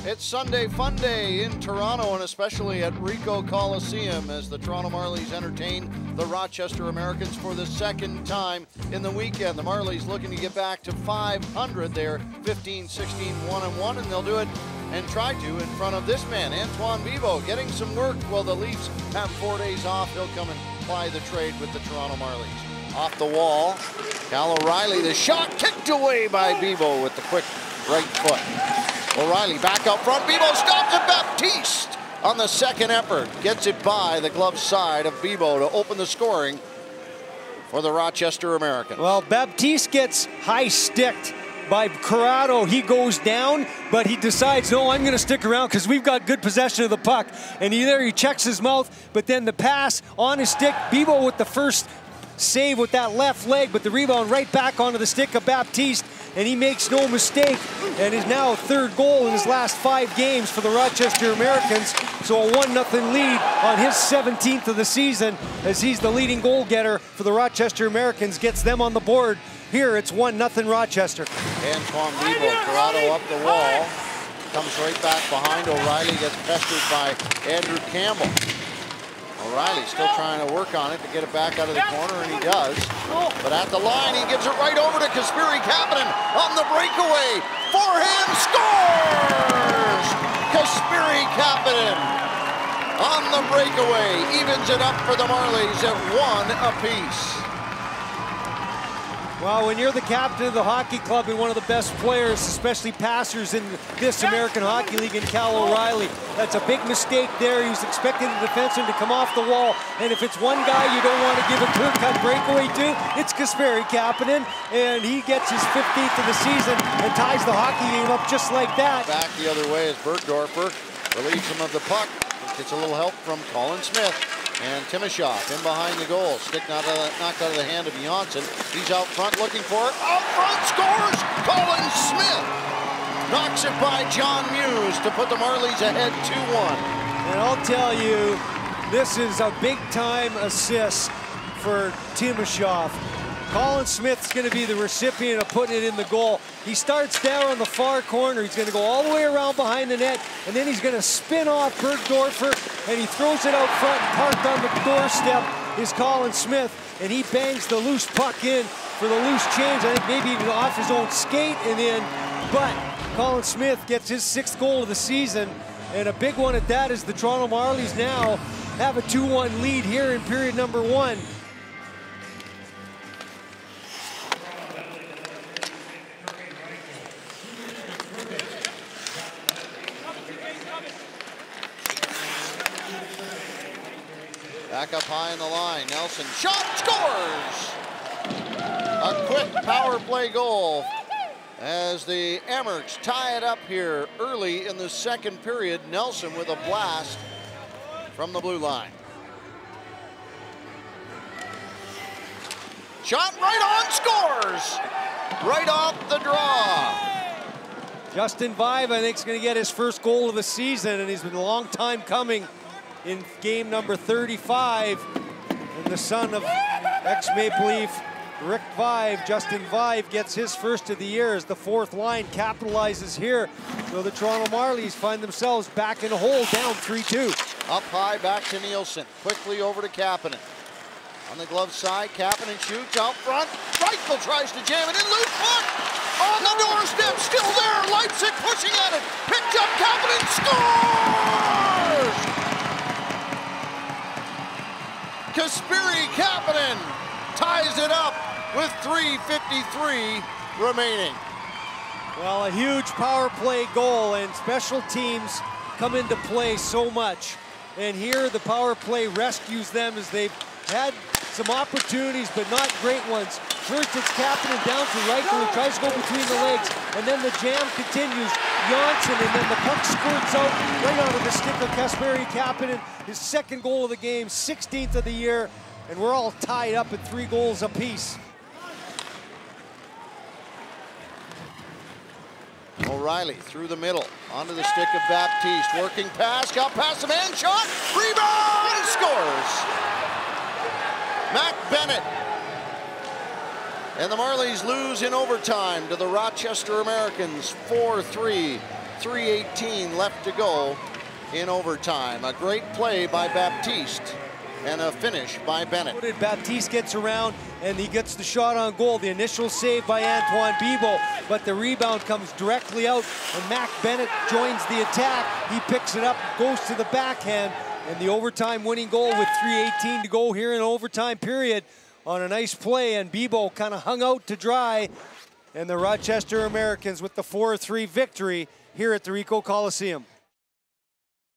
It's Sunday Fun Day in Toronto, and especially at Ricoh Coliseum, as the Toronto Marlies entertain the Rochester Americans for the second time in the weekend. The Marlies looking to get back to 500. They're 15-16, 1-1, and they'll do it and try to in front of this man, Antoine Bibeau, getting some work while the Leafs have 4 days off. He'll come and ply the trade with the Toronto Marlies. Off the wall, Cal O'Reilly, the shot kicked away by Bibeau with the quick right foot. O'Reilly back up front, Bibeau stops it, Baptiste on the second effort. Gets it by the glove side of Bibeau to open the scoring for the Rochester Americans. Well, Baptiste gets high-sticked by Corrado. He goes down, but he decides, no, I'm going to stick around because we've got good possession of the puck. And he checks his mouth, but then the pass on his stick, Bibeau with the first save with that left leg, but the rebound right back onto the stick of Baptiste, and he makes no mistake, and is now third goal in his last 5 games for the Rochester Americans. So a 1-0 lead on his 17th of the season, as he's the leading goal getter for the Rochester Americans, gets them on the board. Here it's 1-0 Rochester. Antoine Bibeau, Corrado up the wall, comes right back behind. O'Reilly gets pestered by Andrew Campbell. O'Reilly still trying to work on it to get it back out of the corner, and he does. But at the line, he gives it right over to Kasperi Kapanen on the breakaway. Forehand scores! Kasperi Kapanen on the breakaway evens it up for the Marlies at 1 apiece. Well, when you're the captain of the hockey club and one of the best players, especially passers in this American Hockey League, in Cal O'Reilly, that's a big mistake there. He was expecting the defenseman to come off the wall, and if it's one guy you don't want to give a clear-cut breakaway to, it's Kasperi Kapanen, and he gets his 15th of the season and ties the hockey game up just like that. Back the other way as Bergdorfer relieves him of the puck. Gets a little help from Colin Smith. And Timashov in behind the goal. Stick knocked out of the hand of Johnson. He's out front looking for it. Out front scores! Colin Smith knocks it by John Muse to put the Marlies ahead 2-1. And I'll tell you, this is a big-time assist for Timashov. Colin Smith's going to be the recipient of putting it in the goal. He starts down on the far corner. He's going to go all the way around behind the net, and then he's going to spin off Bergdorfer, and he throws it out front. Parked on the doorstep is Colin Smith, and he bangs the loose puck in for the loose change. I think maybe even off his own skate and in, but Colin Smith gets his 6th goal of the season, and a big one at that, as the Toronto Marlies now have a 2-1 lead here in period number 1. Back up high in the line, Nelson, shot, scores! A quick power play goal as the Amerks tie it up here early in the second period. Nelson with a blast from the blue line. Shot right on, scores! Right off the draw. Justin Vive, I think, is going to get his first goal of the season, and he's been a long time coming in game number 35. And the son of ex-Maple Leaf Rick Vive, Justin Vive, gets his first of the year as the 4th line capitalizes here. So the Toronto Marlies find themselves back in a hole, down 3-2. Up high, back to Nielsen. Quickly over to Kapanen. On the glove side, Kapanen shoots out front. Reichel tries to jam it in, loose puck on the doorstep, still there. Leipzig pushing at it. Picked up, Kapanen scores! Kasperi Kapanen ties it up with 3:53 remaining. Well, a huge power play goal, and special teams come into play so much. And here the power play rescues them, as they've had some opportunities, but not great ones. First it's Kapanen down to Reichel, who tries to go between the legs, and then the jam continues. Johnson, and then the puck squirts out right onto the stick of Kasperi Kapanen. His 2nd goal of the game, 16th of the year, and we're all tied up at 3 goals apiece. O'Reilly through the middle, onto the stick of Baptiste, working pass, got past the man, shot, rebound, scores! Mac Bennett. And the Marlies lose in overtime to the Rochester Americans, 4-3. 3:18 left to go in overtime. A great play by Baptiste and a finish by Bennett. Baptiste gets around and he gets the shot on goal. The initial save by Antoine Bibeau, but the rebound comes directly out and Mac Bennett joins the attack. He picks it up, goes to the backhand, and the overtime winning goal with 3:18 to go here in overtime period on a nice play, and Bibeau kind of hung out to dry, and the Rochester Americans with the 4-3 victory here at the Ricoh Coliseum.